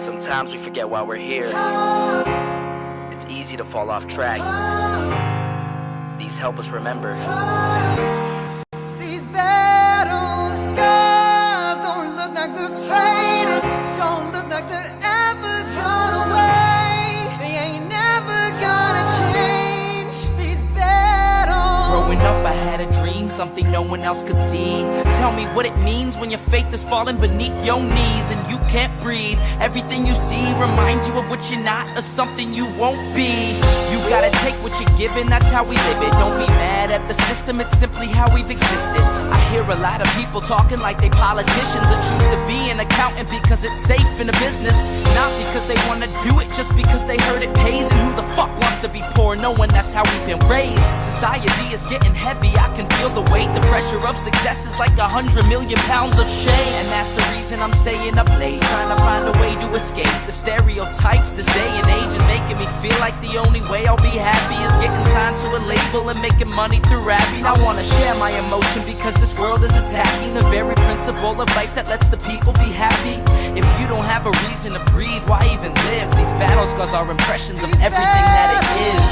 Sometimes we forget why we're here. It's easy to fall off track. These help us remember. These battle scars don't look like they're faded, don't look like they're ever gone away. They ain't never gonna change. These battles. Growing up, I had a dream, something no one else could see. Tell me what it means when your faith is falling beneath your knees and you can't breathe. Everything you see reminds you of what you're not or something you won't be. You gotta take what you're given, that's how we live it. Don't be mad at the system, it's simply how we've existed. I hear a lot of people talking like they politicians and choose to be an accountant because it's safe in a business. Not because they wanna do it, just because they heard it pays. And who the fuck wants to be poor knowing that's how we've been raised? Society is getting heavy, I can feel the weight. The pressure of success is like 100 million pounds of shame. And that's the reason I'm staying up late, trying to find a way to escape the stereotypes. This day and age is making me feel like the only way I'll be happy is getting signed to a label and making money through rapping. I wanna share my emotion because this world is attacking the very principle of life that lets the people be happy. If you don't have a reason to breathe, why even live? These battle scars are impressions of everything that it is.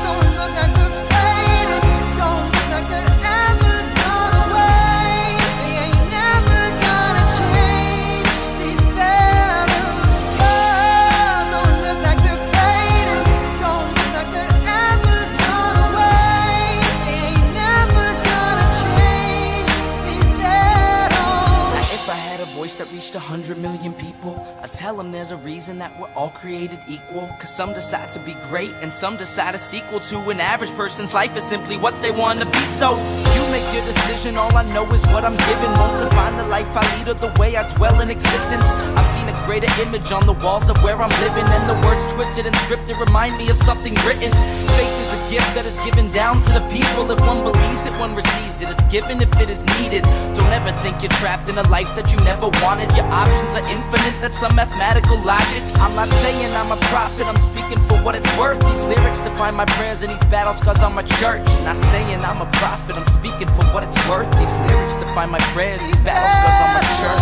Don't look like they're faded, don't look like they're ever gone away. They ain't never gonna change. These battle scars don't look like they're faded, don't look like they're ever gone away. They ain't never gonna change. These battles. Now, if I had a voice that reached 100 million people, I'd tell them there's a reason that we're all created equal. Cause some decide to be great and some decide a sequel to an average person's life is simply what they want to be. So you make your decision, all I know is what I'm given. Won't define the life I lead or the way I dwell in existence. I've seen a greater image on the walls of where I'm living, and the words twisted and scripted remind me of something written. Faith is a gift that is given down to the people. If one believes it, one receives it. It's given if it is needed. Don't ever think you're trapped in a life that you never wanted. Your options are infinite, that's some mathematical logic. I'm not saying I'm a prophet, I'm speaking for what it's worth. These lyrics define my prayers and these battle scars on my church. Not saying I'm a prophet, I'm speaking for what it's worth. These lyrics define my prayers, these battle scars on my church.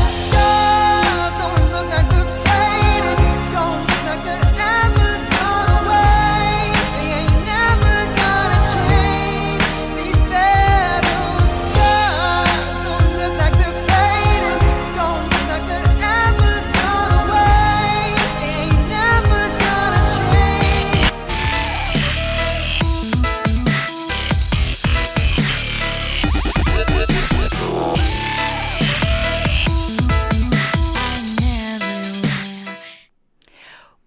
Don't look like they're faded, don't look like they're ever gone away. They ain't never gonna change. These battle scars don't look like they're faded, don't look like they're ever gone away. They ain't never gonna change.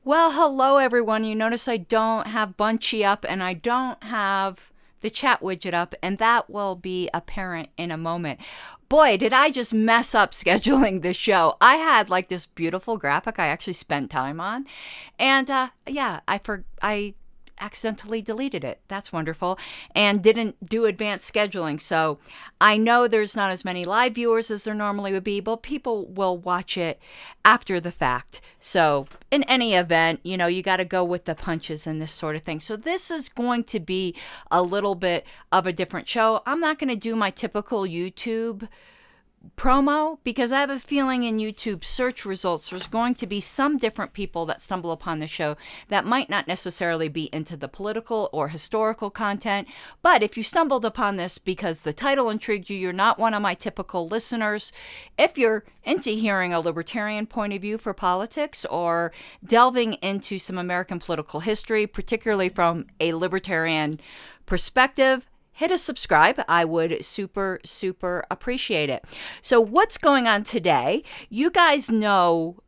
Well, hello everyone. You notice I don't have Bunchy up and I don't have the chat widget up, and that will be apparent in a moment. Boy, did I just mess up scheduling this show. I had like this beautiful graphic I actually spent time on, and yeah, I accidentally deleted it. That's wonderful. And didn't do advanced scheduling. So I know there's not as many live viewers as there normally would be, but people will watch it after the fact. So in any event, you know, you got to go with the punches and this sort of thing. So this is going to be a little bit of a different show. I'm not going to do my typical YouTube promo because I have a feeling in YouTube search results there's going to be some different people that stumble upon the show that might not necessarily be into the political or historical content. But if you stumbled upon this because the title intrigued you, you're not one of my typical listeners. If you're into hearing a libertarian point of view for politics or delving into some American political history, particularly from a libertarian perspective, hit a subscribe. I would super appreciate it. So what's going on today? You guys know,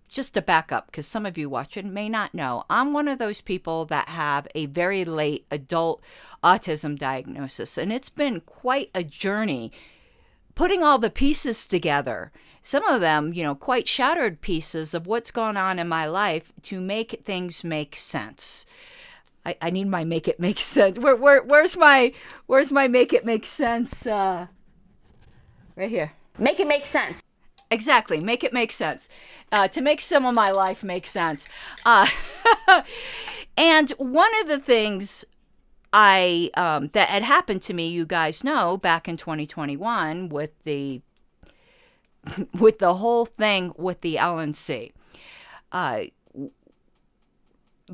just to back up, because some of you watching may not know, I'm one of those people that have a very late adult autism diagnosis, and it's been quite a journey putting all the pieces together. Some of them, you know, quite shattered pieces of what's gone on in my life to make things make sense. I need my make it make sense. Where's my make it make sense? Right here. Make it make sense. Exactly. Make it make sense. To make some of my life make sense. And one of the things that had happened to me, you guys know, back in 2021 with the whole thing with the LNC.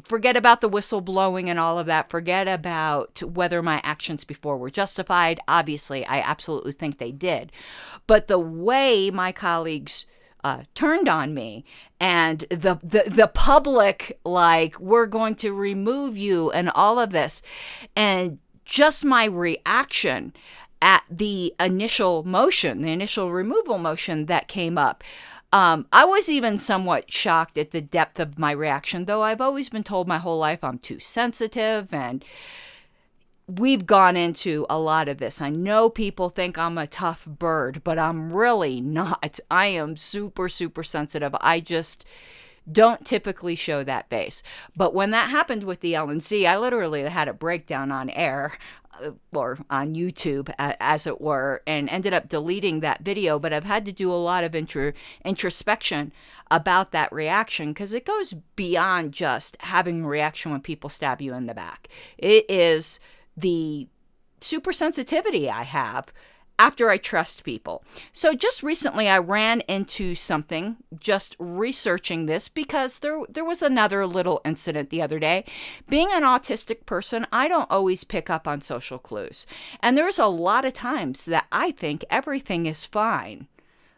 Forget about the whistleblowing and all of that. Forget about whether my actions before were justified. Obviously, I absolutely think they did. But the way my colleagues turned on me and the public, like, we're going to remove you and all of this, and just my reaction at the initial motion, the initial removal motion that came up, I was even somewhat shocked at the depth of my reaction, though I've always been told my whole life I'm too sensitive, and we've gone into a lot of this. I know people think I'm a tough bird, but I'm really not. I am super, super sensitive. I just don't typically show that face. But when that happened with the LNC, I literally had a breakdown on air, or on YouTube, as it were, and ended up deleting that video. But I've had to do a lot of introspection about that reaction, because it goes beyond just having a reaction when people stab you in the back. It is the super sensitivity I have after I trust people. So just recently I ran into something just researching this, because there was another little incident the other day. Being an autistic person, I don't always pick up on social clues. And there's a lot of times that I think everything is fine.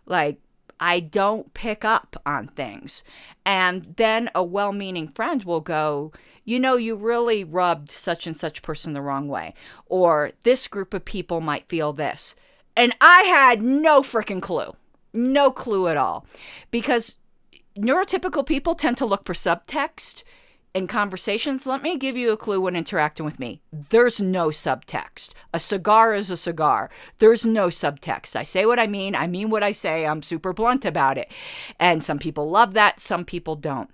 Like, I don't pick up on things. And then a well-meaning friend will go, you know, you really rubbed such and such person the wrong way. Or this group of people might feel this. And I had no freaking clue. No clue at all. Because neurotypical people tend to look for subtext in conversations. Let me give you a clue when interacting with me. There's no subtext. A cigar is a cigar. There's no subtext. I say what I mean what I say. I'm super blunt about it. And some people love that, some people don't.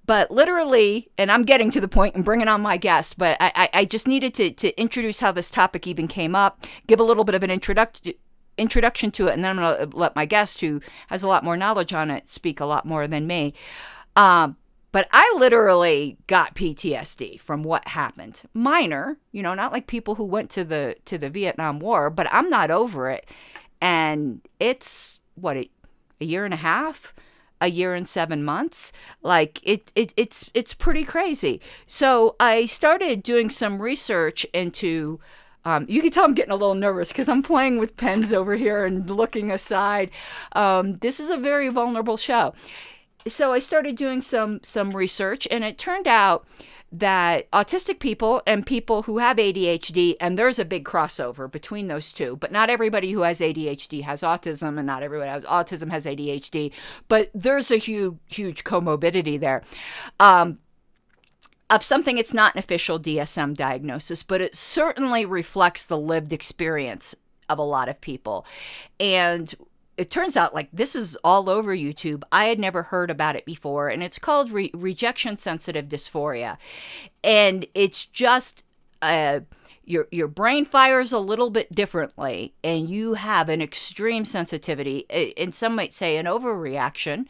But literally, and I'm getting to the point and bringing on my guest, but I just needed to introduce how this topic even came up, give a little bit of an introduction to it, and then I'm going to let my guest, who has a lot more knowledge on it, speak a lot more than me. But I literally got PTSD from what happened. Minor, you know, not like people who went to the Vietnam War, but I'm not over it. And it's, what, a year and a half? A year and 7 months? Like, it's pretty crazy. So I started doing some research into, you can tell I'm getting a little nervous because I'm playing with pens over here and looking aside. This is a very vulnerable show. So I started doing some research, and it turned out that autistic people and people who have ADHD, and there's a big crossover between those two, but not everybody who has ADHD has autism, and not everybody who has autism has ADHD, but there's a huge comorbidity there. Of something, it's not an official DSM diagnosis, but it certainly reflects the lived experience of a lot of people. And it turns out, like, this is all over YouTube. I had never heard about it before, and it's called rejection sensitive dysphoria. And it's just your brain fires a little bit differently, and you have an extreme sensitivity, and some might say an overreaction,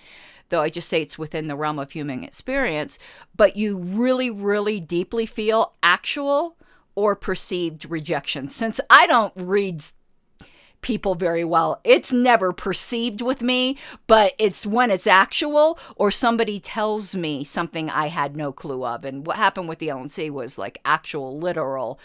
though I just say it's within the realm of human experience, but you really, really deeply feel actual or perceived rejection. Since I don't read people very well, it's never perceived with me, but it's when it's actual, or somebody tells me something I had no clue of. And what happened with the LNC was like actual literal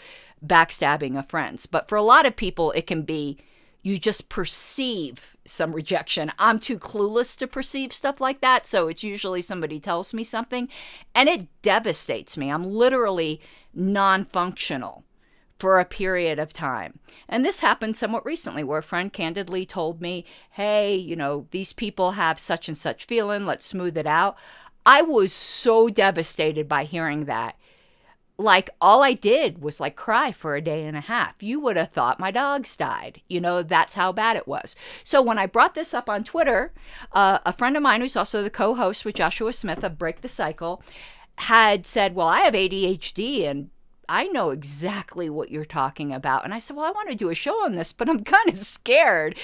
backstabbing of friends. But for a lot of people, it can be you just perceive some rejection. I'm too clueless to perceive stuff like that, so it's usually somebody tells me something, and it devastates me. I'm literally non-functional for a period of time. And this happened somewhat recently, where a friend candidly told me, hey, you know, these people have such and such feeling, let's smooth it out. I was so devastated by hearing that. Like, all I did was like cry for a day and a half. You would have thought my dogs died. You know, that's how bad it was. So when I brought this up on Twitter, a friend of mine who's also the co-host with Joshua Smith of Break the Cycle had said, well, I have ADHD and I know exactly what you're talking about. And I said, well, I want to do a show on this, but I'm kind of scared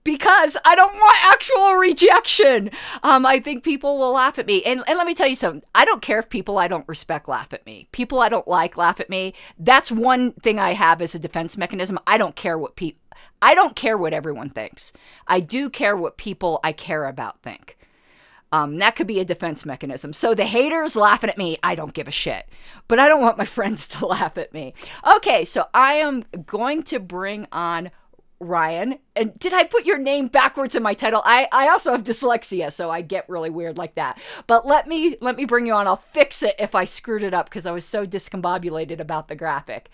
because I don't want actual rejection. I think people will laugh at me. And let me tell you something. I don't care if people I don't respect laugh at me. People I don't like laugh at me. That's one thing I have as a defense mechanism. I don't care what everyone thinks. I do care what people I care about think. That could be a defense mechanism. So the haters laughing at me, I don't give a shit. But I don't want my friends to laugh at me. Okay, so I am going to bring on Ryan. And did I put your name backwards in my title? I also have dyslexia, so I get really weird like that. But let me bring you on. I'll fix it if I screwed it up because I was so discombobulated about the graphic.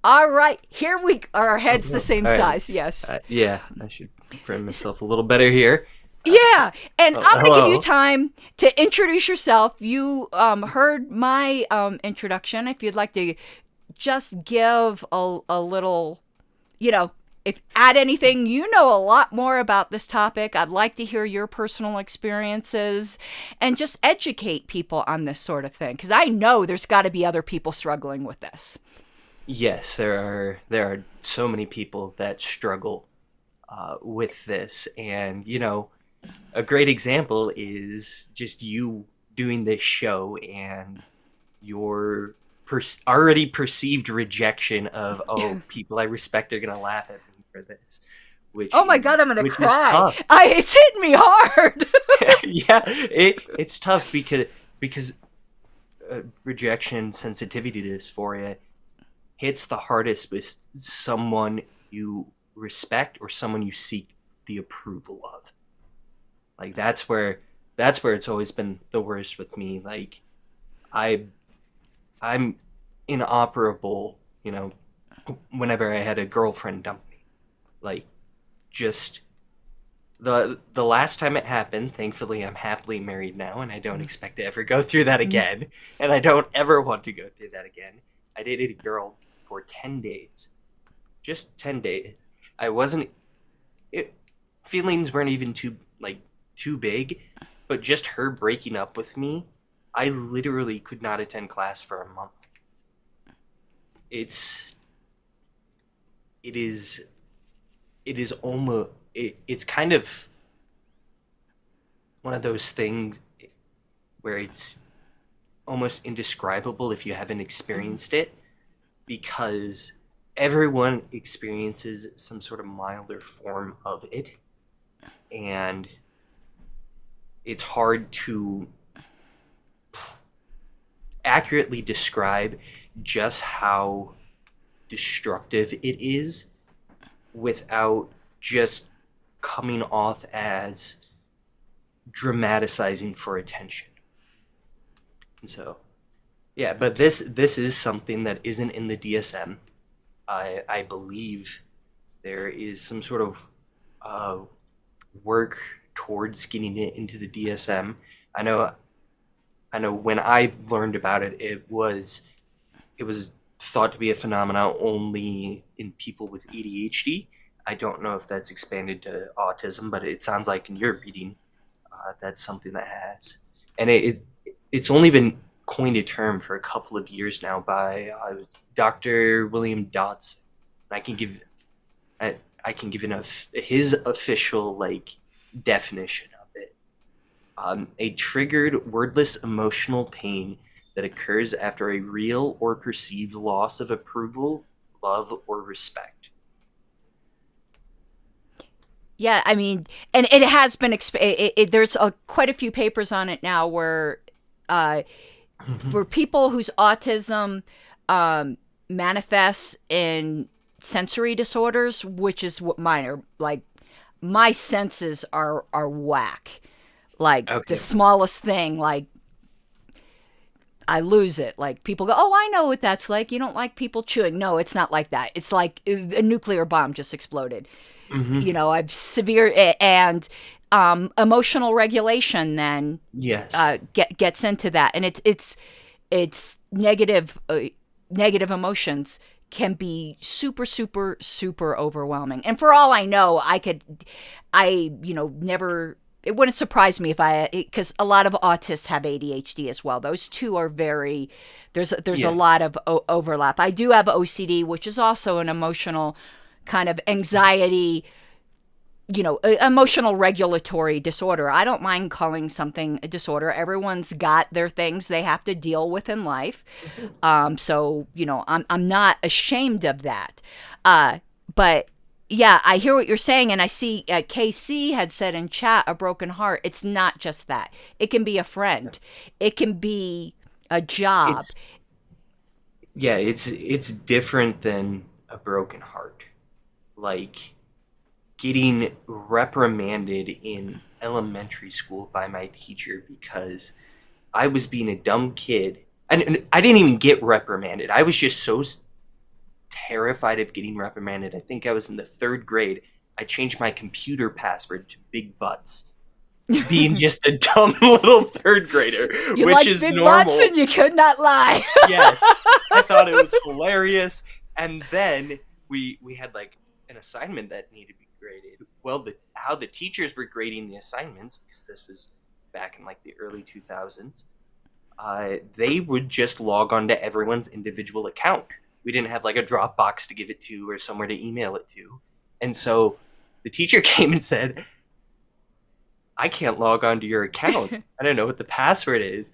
All right, here we are. Our heads the same size. Yes. Yeah, I should frame myself a little better here. Yeah, and I'm going to give you hello. time to introduce yourself. You heard my introduction. If you'd like to just give a little, if add anything, you know a lot more about this topic. I'd like to hear your personal experiences and just educate people on this sort of thing because I know there's got to be other people struggling with this. Yes, there are so many people that struggle with this, and a great example is just you doing this show and your already perceived rejection of people I respect are gonna laugh at me for this. Which Oh my God, I'm gonna which is cry! tough. It's hitting me hard. Yeah, it's tough because rejection, sensitivity to dysphoria hits the hardest with someone you respect or someone you seek the approval of. Like that's where it's always been the worst with me. Like I'm inoperable, whenever I had a girlfriend dump me. Like just the last time it happened, thankfully I'm happily married now and I don't expect to ever go through that again. And I don't ever want to go through that again. I dated a girl for 10 days. Just 10 days. Feelings weren't even too big, but just her breaking up with me, I literally could not attend class for a month. It is almost, it's kind of one of those things where it's almost indescribable if you haven't experienced it, because everyone experiences some sort of milder form of it, and it's hard to accurately describe just how destructive it is without just coming off as dramatizing for attention. And so, yeah, but this is something that isn't in the DSM. I believe there is some sort of work towards getting it into the DSM. I know when I learned about it, it was thought to be a phenomenon only in people with ADHD. I don't know if that's expanded to autism, but it sounds like in your reading, that's something that has. And it's only been coined a term for a couple of years now by Dr. William Dodson. I can give his official definition of it. A triggered wordless emotional pain that occurs after a real or perceived loss of approval, love, or respect. Yeah, I mean, and it has been, there's quite a few papers on it now where for people whose autism manifests in sensory disorders, which is what mine are, like, my senses are whack. Like, the smallest thing, like, I lose it. Like, people go, oh, I know what that's like. You don't like people chewing. No, it's not like that. It's like a nuclear bomb just exploded. Mm-hmm. I've severe and emotional regulation then gets into that. And it's negative emotions can be super, super, super overwhelming. And for all I know, never, it wouldn't surprise me because a lot of autists have ADHD as well. Those two are there's a lot of overlap. I do have OCD, which is also an emotional kind of anxiety, emotional regulatory disorder. I don't mind calling something a disorder. Everyone's got their things they have to deal with in life. So, I'm not ashamed of that. But Yeah, I hear what you're saying, and I see KC had said in chat, a broken heart. It's not just that. It can be a friend. It can be a job. It's different than a broken heart. Like getting reprimanded in elementary school by my teacher because I was being a dumb kid. And I didn't even get reprimanded. I was just so terrified of getting reprimanded. I think I was in the 3rd grade. I changed my computer password to Big Butts, being just a dumb little 3rd grader, You which like is big normal. butts and you could not lie. Yes, I thought it was hilarious. And then we had like an assignment that needed to be graded. Well, how the teachers were grading the assignments, because this was back in like the early 2000s, they would just log on to everyone's individual account. We didn't have like a Dropbox to give it to or somewhere to email it to. And so the teacher came and said, I can't log on to your account. I don't know what the password is.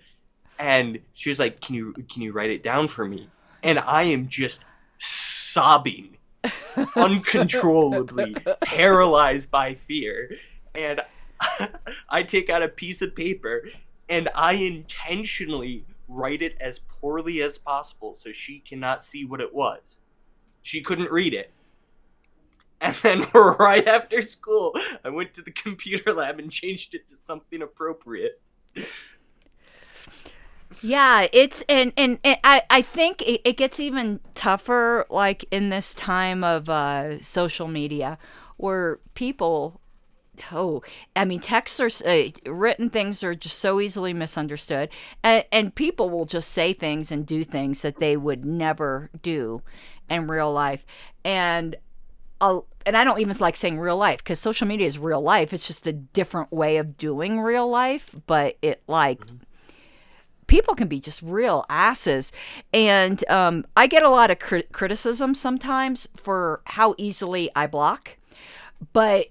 And she was like, can you write it down for me? And I am just sobbing uncontrollably, paralyzed by fear. And I take out a piece of paper and I intentionally write it as poorly as possible so she cannot see what it was. She couldn't read it. And then right after school, I went to the computer lab and changed it to something appropriate. Yeah, it's and I think it gets even tougher like in this time of social media where people texts are written things are just so easily misunderstood, and people will just say things and do things that they would never do in real life, and I don't even like saying real life because social media is real life. It's just a different way of doing real life, but it like. Mm-hmm. People can be just real asses. And I get a lot of criticism sometimes for how easily I block. But,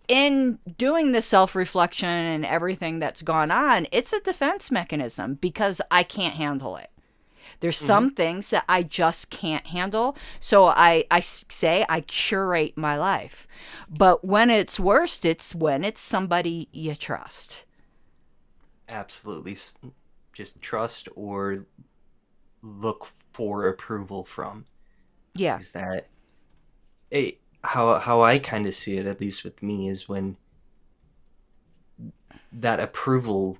in doing the self-reflection and everything that's gone on, it's a defense mechanism because I can't handle it. There's some things that I just can't handle. So I say I curate my life. But when it's worst, it's when it's somebody you trust. Absolutely. Just trust or look for approval from. Yeah. Is that how I kind of see it, at least with me, is when that approval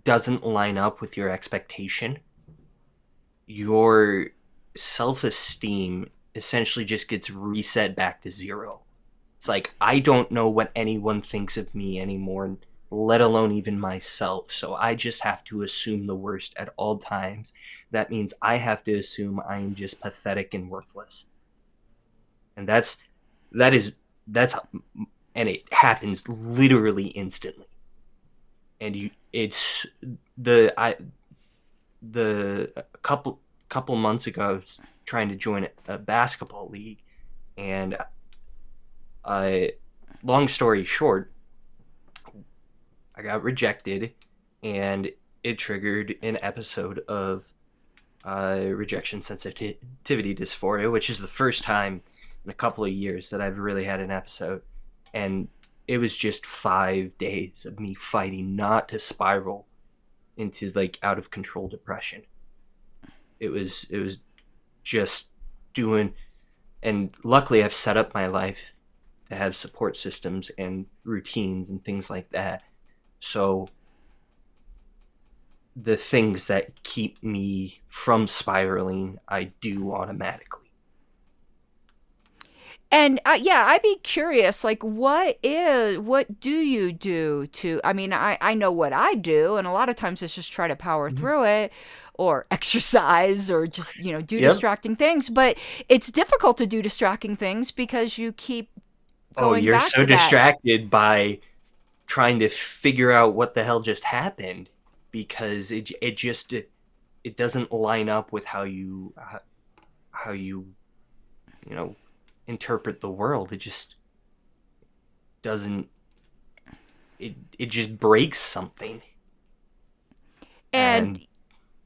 doesn't line up with your expectation, your self-esteem essentially just gets reset back to 0. It's like, I don't know what anyone thinks of me anymore, let alone even myself. So I just have to assume the worst at all times. That means I have to assume I am just pathetic and worthless. And and it happens literally instantly. And it's a couple months ago, I was trying to join a basketball league, and long story short, I got rejected, and it triggered an episode of rejection sensitivity dysphoria, which is the first time in a couple of years that I've really had an episode. And it was just 5 days of me fighting not to spiral into like out of control depression. It was just doing, and luckily I've set up my life to have support systems and routines and things like that. So the things that keep me from spiraling, I do automatically. And I'd be curious, like, what do you do to, I know what I do, and a lot of times it's just try to power through it, or exercise, or just, do distracting things. But it's difficult to do distracting things because you keep going you're back so to that. distracted by trying to figure out what the hell just happened, because it doesn't line up with how you interpret the world. It just doesn't. It just breaks something. And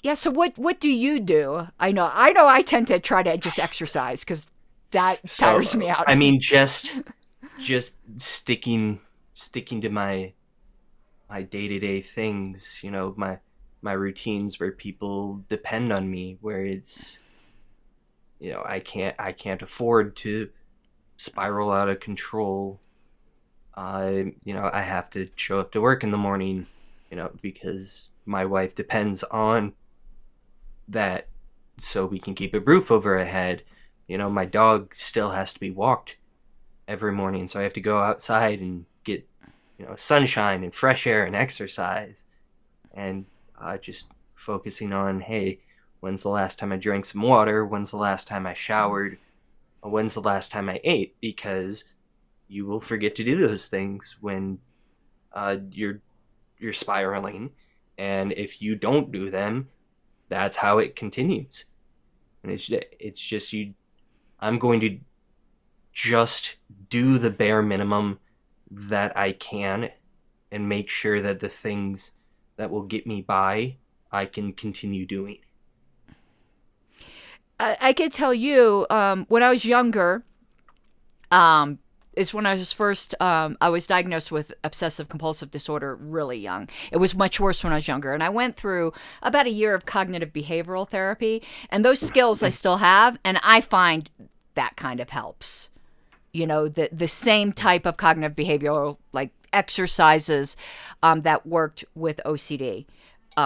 yeah, so what do you do? I know I tend to try to just exercise because that So, tires me out. I mean, just sticking to my day-to-day things, you know, my routines where people depend on me, where it's, you know, I can't afford to spiral out of control. You know, I have to show up to work in the morning, you know, because my wife depends on that so we can keep a roof over our head. You know, my dog still has to be walked every morning, so I have to go outside and get, you know, sunshine and fresh air and exercise. And just focusing on, hey, when's the last time I drank some water? When's the last time I showered? When's the last time I ate? Because you will forget to do those things when you're spiraling, and if you don't do them, that's how it continues. And it's just I'm going to just do the bare minimum that I can and make sure that the things that will get me by, I can continue doing. I could tell you, when I was younger, is when I was first, I was diagnosed with obsessive compulsive disorder really young. It was much worse when I was younger. And I went through about a year of cognitive behavioral therapy. And those skills I still have. And I find that kind of helps. You know, the same type of cognitive behavioral, like exercises that worked with OCD,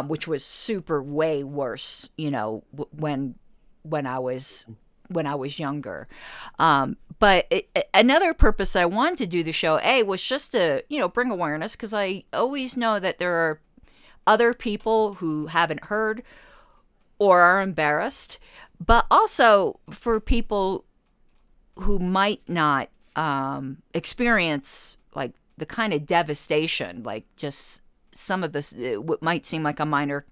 which was way worse, you know, when I was younger. But another purpose I wanted to do the show, was just to, you know, bring awareness, because I always know that there are other people who haven't heard or are embarrassed, but also for people who might not experience like the kind of devastation, like just some of this, what might seem like a minor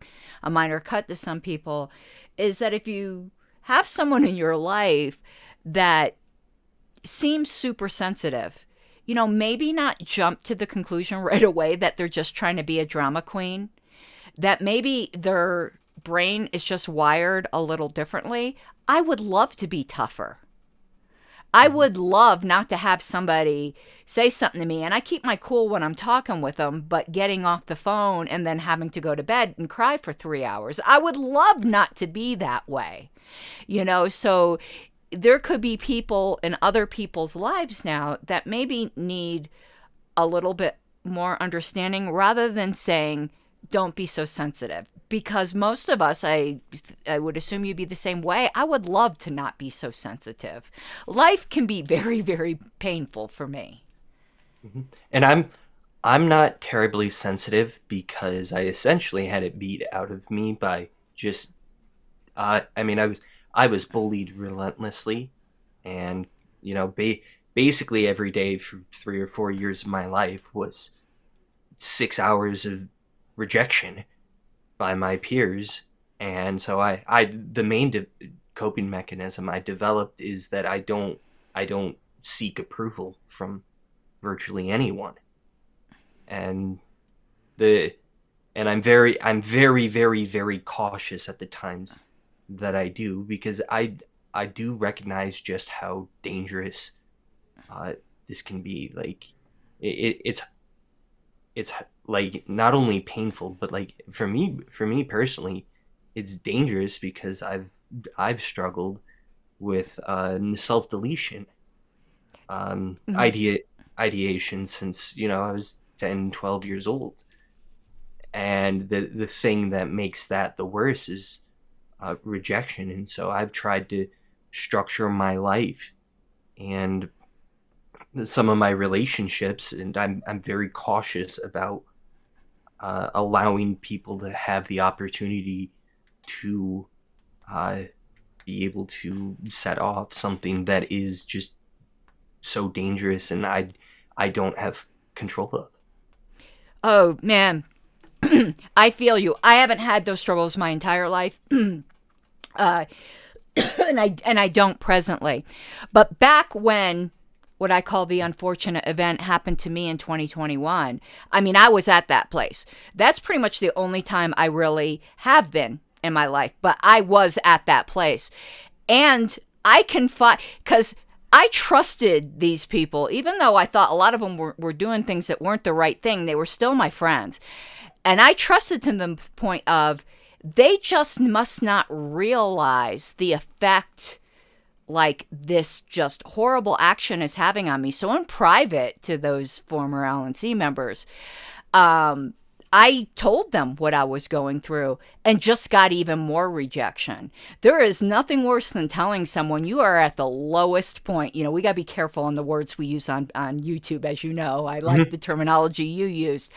cut to some people, is that if you have someone in your life that seems super sensitive, you know, maybe not jump to the conclusion right away that they're just trying to be a drama queen, that maybe their brain is just wired a little differently. I would love to be tougher. I would love not to have somebody say something to me, and I keep my cool when I'm talking with them, but getting off the phone and then having to go to bed and cry for 3 hours. I would love not to be that way, you know. So there could be people in other people's lives now that maybe need a little bit more understanding, rather than saying, don't be so sensitive. Because most of us, I would assume you'd be the same way. I would love to not be so sensitive. Life can be very, very painful for me. Mm-hmm. And I'm not terribly sensitive because I essentially had it beat out of me by just, I was bullied relentlessly, and, you know, basically every day for 3 or 4 years of my life was 6 hours of rejection by my peers. And so the main coping mechanism I developed is that I don't seek approval from virtually anyone. And I'm very, very, very cautious at the times that I do, because I do recognize just how dangerous this can be. Like it's like not only painful, but like for me personally, it's dangerous because I've struggled with self-deletion, ideation since, you know, I was 10, 12 years old. And the thing that makes that the worst is rejection. And so I've tried to structure my life and some of my relationships, and I'm very cautious about allowing people to have the opportunity to be able to set off something that is just so dangerous and I don't have control of. Oh man, I feel you. I haven't had those struggles my entire life. And I don't presently. But back when what I call the unfortunate event happened to me in 2021, I mean, I was at that place. That's pretty much the only time I really have been in my life, but I was at that place. And I confide, because I trusted these people, even though I thought a lot of them were doing things that weren't the right thing. They were still my friends. And I trusted to the point of, they just must not realize the effect like this just horrible action is having on me. So in private to those former LNC members, I told them what I was going through and just got even more rejection. There is nothing worse than telling someone you are at the lowest point. You know, we got to be careful on the words we use on YouTube, as you know. I like the terminology you used.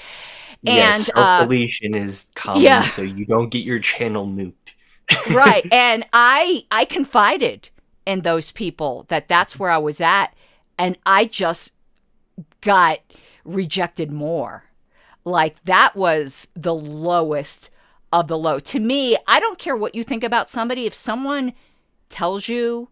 Yes, And self-deletion is common, so you don't get your channel nuked. Right. And I confided in those people that's where I was at, and I just got rejected more. Like, that was the lowest of the low. To me, I don't care what you think about somebody. If someone tells you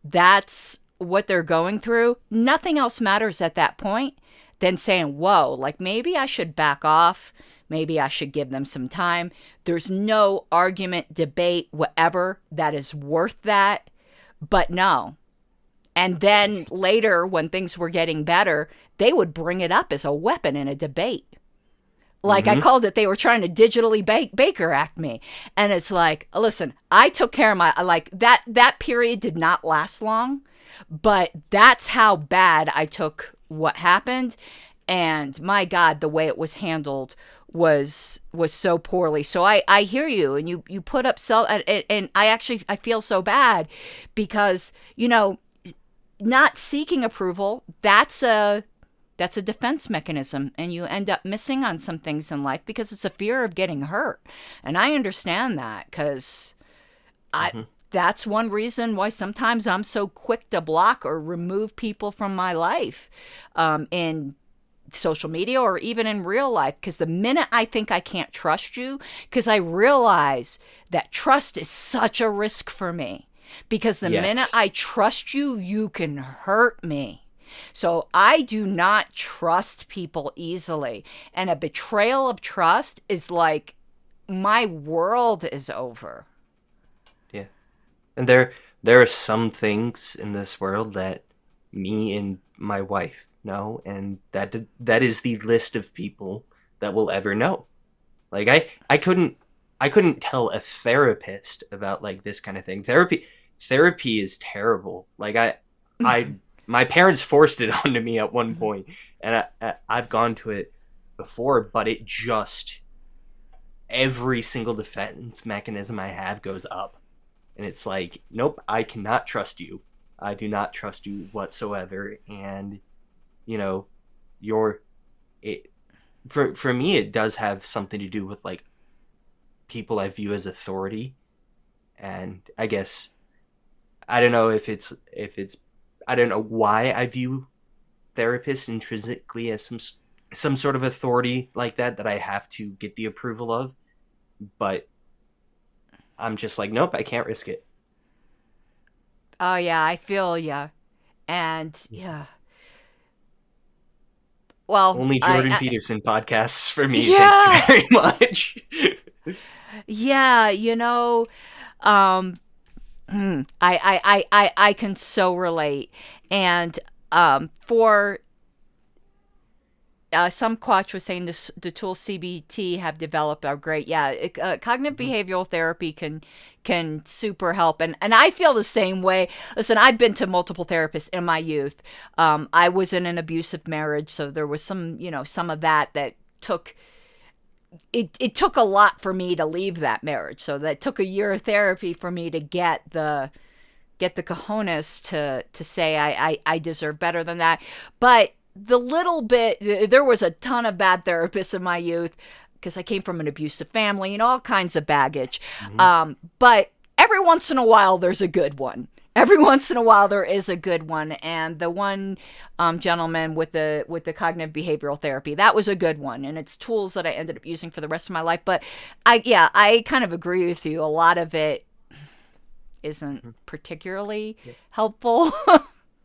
that's what they're going through, nothing else matters at that point than saying, whoa, like, maybe I should back off. Maybe I should give them some time. There's no argument, debate, whatever that is worth that. But no. And then later, when things were getting better, they would bring it up as a weapon in a debate. Like, I called it, they were trying to digitally Baker Act me. And it's like, listen, I took care of my, like, that period did not last long, but that's how bad I took what happened. And my God, the way it was handled was so poorly. So I hear you, and you put up and I feel so bad because, you know, not seeking approval, that's a defense mechanism, and you end up missing on some things in life because it's a fear of getting hurt. And I understand that, because that's one reason why sometimes I'm so quick to block or remove people from my life in social media or even in real life, because the minute I think I can't trust you, because I realize that trust is such a risk for me, because the minute I trust you, you can hurt me. So I do not trust people easily. And a betrayal of trust is like, my world is over. Yeah. And there are some things in this world that me and my wife know, and that is the list of people that will ever know. Like, I couldn't tell a therapist about, like, this kind of thing. Therapy is terrible. Like, my parents forced it onto me at one point, and I've gone to it before, but it just, every single defense mechanism I have goes up. And it's like, nope, I cannot trust you. I do not trust you whatsoever. And, you know, for me, it does have something to do with, like, people I view as authority. And I guess, I don't know if it's I don't know why I view therapists intrinsically as some sort of authority like that I have to get the approval of, but I'm just like, nope, I can't risk it. Oh yeah, I feel ya. And yeah. Well, only Jordan Peterson podcasts for me. Yeah. Thank you very much. Yeah, you know, I can so relate. And for some Quatch was saying the tools CBT have developed are great. Yeah, cognitive behavioral therapy can super help. And I feel the same way. Listen, I've been to multiple therapists in my youth. I was in an abusive marriage, so there was some of that took... It took a lot for me to leave that marriage. So that took a year of therapy for me to get the cojones to say I deserve better than that. But the little bit, there was a ton of bad therapists in my youth because I came from an abusive family and all kinds of baggage. But every once in a while, there's a good one. Every once in a while, there is a good one. And the one gentleman with the cognitive behavioral therapy, that was a good one. And it's tools that I ended up using for the rest of my life. But I kind of agree with you. A lot of it isn't particularly helpful.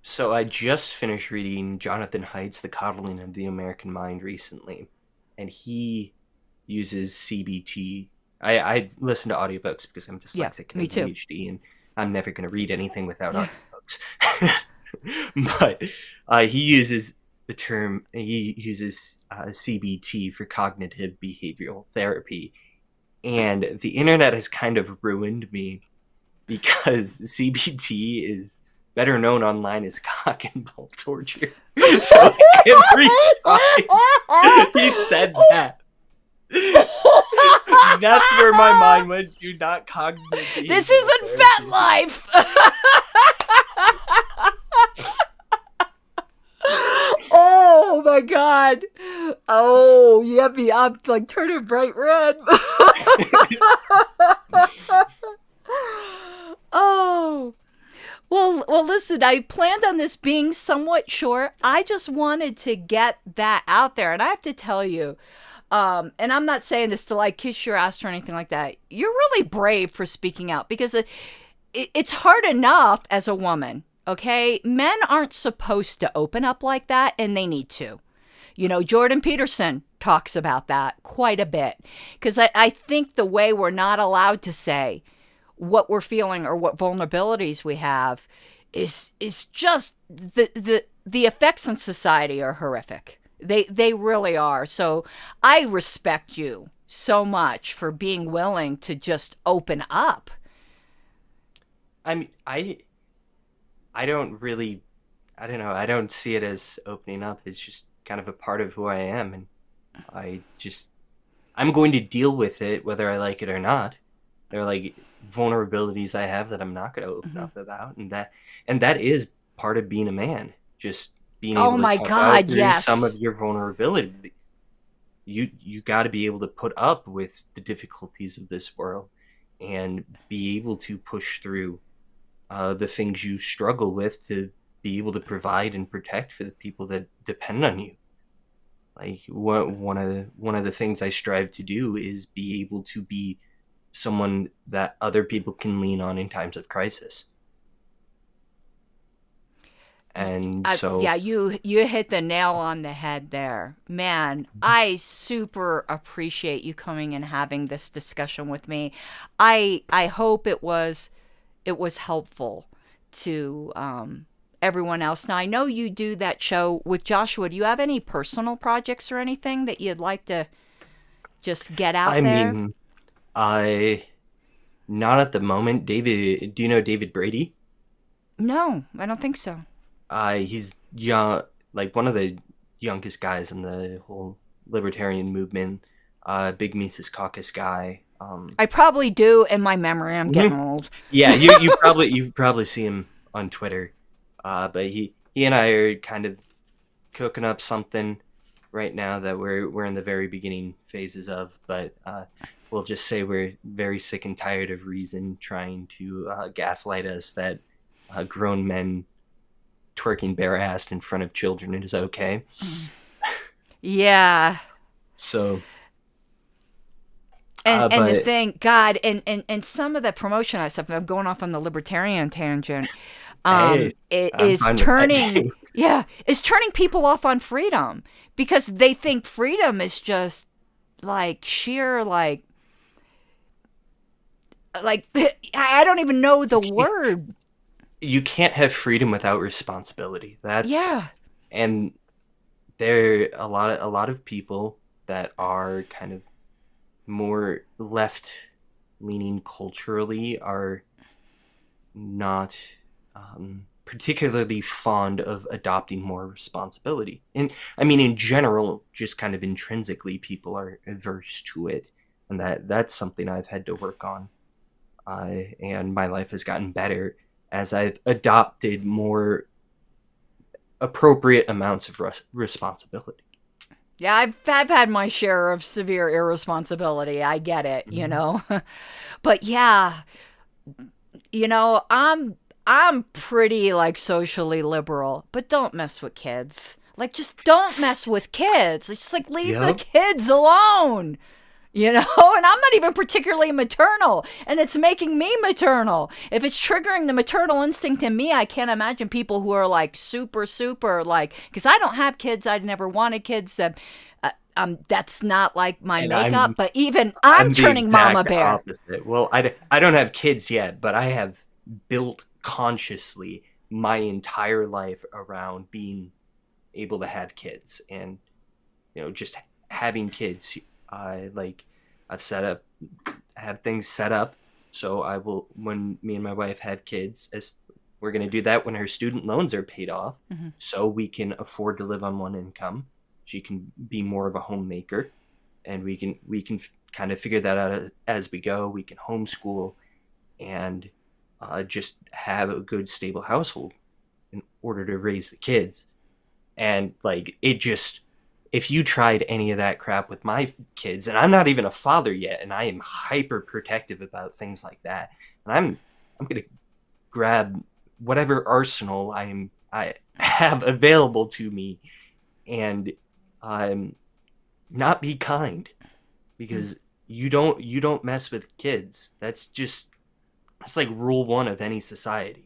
So I just finished reading Jonathan Haidt's The Coddling of the American Mind recently. And he uses CBT. I listen to audiobooks because I'm dyslexic and me too. ADHD. And I'm never going to read anything without audiobooks. But he uses the term, he uses CBT for cognitive behavioral therapy. And the internet has kind of ruined me because CBT is better known online as cock and ball torture. So every time he said that, that's where my mind went to, not cognitive. This isn't Fat Life. Oh my God. Oh, you have me up, like, turning bright red. Oh. Well, listen, I planned on this being somewhat short. I just wanted to get that out there. And I have to tell you, and I'm not saying this to, like, kiss your ass or anything like that. You're really brave for speaking out, because it's hard enough as a woman, okay? Men aren't supposed to open up like that, and they need to. You know, Jordan Peterson talks about that quite a bit, because I think the way we're not allowed to say what we're feeling or what vulnerabilities we have is just the effects in society are horrific. They really are. So I respect you so much for being willing to just open up. I mean, I don't really, I don't know, I don't see it as opening up. It's just kind of a part of who I am, and I'm going to deal with it whether I like it or not. They're like vulnerabilities I have that I'm not going to open up about, and that is part of being a man. Just being able to talk out through some of your vulnerability. You got to be able to put up with the difficulties of this world and be able to push through the things you struggle with to be able to provide and protect for the people that depend on you. Like one of the things I strive to do is be able to be someone that other people can lean on in times of crisis. And so yeah, you hit the nail on the head there. Man, I super appreciate you coming and having this discussion with me. I hope it was helpful to everyone else. Now, I know you do that show with Joshua. Do you have any personal projects or anything that you'd like to just get out there? I mean, not at the moment. David, do you know David Brady? No, I don't think so. He's young, like one of the youngest guys in the whole libertarian movement. Big Mises Caucus guy. I probably do in my memory. I'm getting old. Yeah, you probably see him on Twitter. But he and I are kind of cooking up something right now that we're in the very beginning phases of. But we'll just say we're very sick and tired of Reason trying to gaslight us that grown men twerking bare-assed in front of children is okay. Yeah. So. And the thing, God, and some of the promotion I stuff, I'm going off on the libertarian tangent, is turning people off on freedom, because they think freedom is just like sheer, like I don't even know the word. You can't have freedom without responsibility. Yeah. And there are a lot of people that are kind of more left-leaning culturally are not particularly fond of adopting more responsibility. And I mean, in general, just kind of intrinsically, people are averse to it, and that's something I've had to work on. And my life has gotten better as I've adopted more appropriate amounts of responsibility. Yeah, I've had my share of severe irresponsibility. I get it, you know. But yeah, you know, I'm pretty like socially liberal, but don't mess with kids. Like, just don't mess with kids. It's just like, leave the kids alone. You know, and I'm not even particularly maternal, and it's making me maternal. If it's triggering the maternal instinct in me, I can't imagine people who are like super like, because I don't have kids. I'd never wanted kids. That's not like my makeup, but even I'm turning mama bear. Opposite. Well, I don't have kids yet, but I have built consciously my entire life around being able to have kids, and just having kids. Have things set up, so I will, when me and my wife have kids, as we're going to do that when her student loans are paid off, so we can afford to live on one income. She can be more of a homemaker, and we can kind of figure that out as we go. We can homeschool and just have a good stable household in order to raise the kids. And if you tried any of that crap with my kids, and I'm not even a father yet, and I am hyper protective about things like that, and I'm gonna grab whatever arsenal I have available to me, and not be kind, because you don't mess with kids. That's like rule one of any society.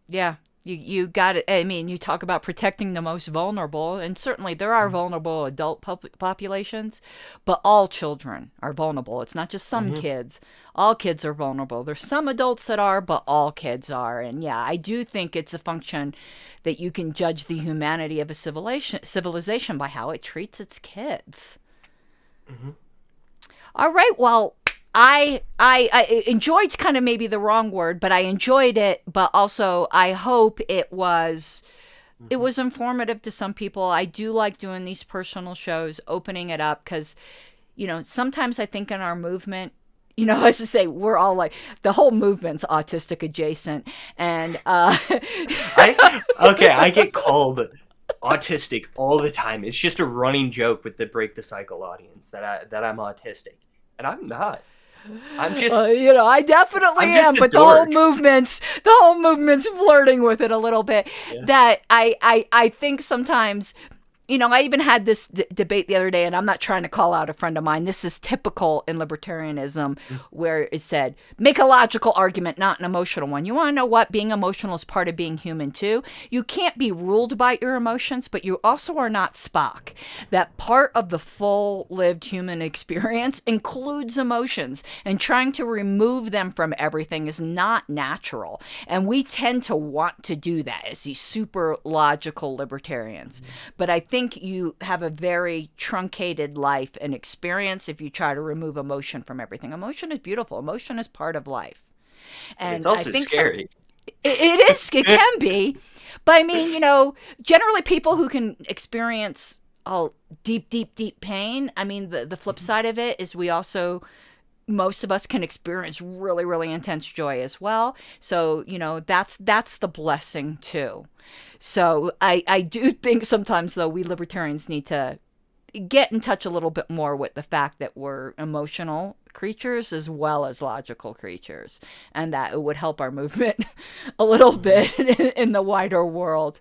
Yeah. You got it. I mean, you talk about protecting the most vulnerable, and certainly there are vulnerable adult populations, but all children are vulnerable. It's not just some kids. All kids are vulnerable. There's some adults that are, but all kids are. And yeah, I do think it's a function that you can judge the humanity of a civilization by how it treats its kids. All right, well, I enjoyed's kind of maybe the wrong word, but I enjoyed it, but also I hope it was informative to some people. I do like doing these personal shows, opening it up, because, sometimes I think in our movement, as I say, we're all like, the whole movement's autistic adjacent, and I get called autistic all the time. It's just a running joke with the Break the Cycle audience that I'm autistic, and I'm not. I'm just, I definitely am, but the whole movement's flirting with it a little bit. Yeah. That I think sometimes, I even had this debate the other day, and I'm not trying to call out a friend of mine. This is typical in libertarianism, where it said, make a logical argument, not an emotional one. You want to know what? Being emotional is part of being human too. You can't be ruled by your emotions, but you also are not Spock. That part of the full lived human experience includes emotions, and trying to remove them from everything is not natural. And we tend to want to do that as these super logical libertarians. But I think you have a very truncated life and experience if you try to remove emotion from everything. Emotion is beautiful. Emotion is part of life. And it's also scary. It is. It can be. But I mean, generally people who can experience deep, deep, deep pain, I mean, the flip side of it is most of us can experience really, really intense joy as well. So, that's the blessing too. So I do think sometimes, though, we libertarians need to get in touch a little bit more with the fact that we're emotional creatures as well as logical creatures, and that it would help our movement a little bit in the wider world.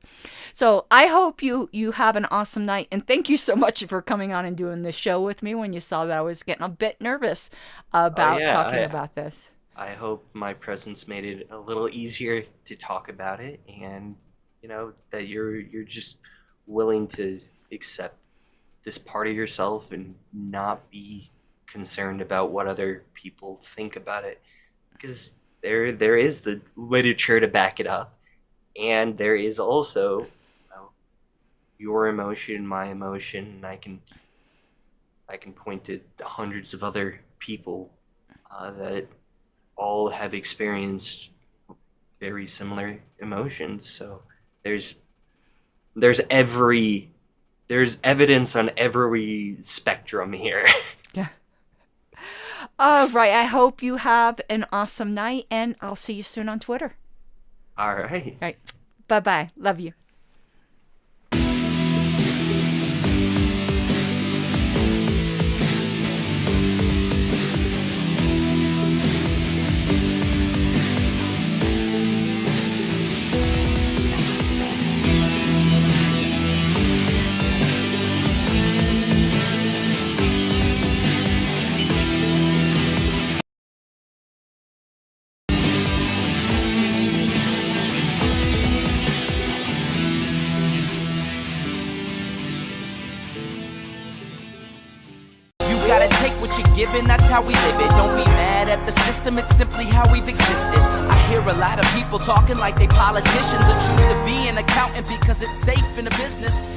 So I hope you have an awesome night, and thank you so much for coming on and doing this show with me when you saw that I was getting a bit nervous about talking about this. I hope my presence made it a little easier to talk about it, and that you're just willing to accept this part of yourself and not be concerned about what other people think about it, because there is the literature to back it up, and there is also your emotion, my emotion, and I can point to hundreds of other people that all have experienced very similar emotions. So there's evidence on every spectrum here. Yeah. All right. I hope you have an awesome night, and I'll see you soon on Twitter. All right. All right. Bye-bye. Love you. gotta take what you're given, that's how we live it. Don't be mad at the system, it's simply how we've existed. I hear a lot of people talking like they politicians and choose to be an accountant because it's safe in a business.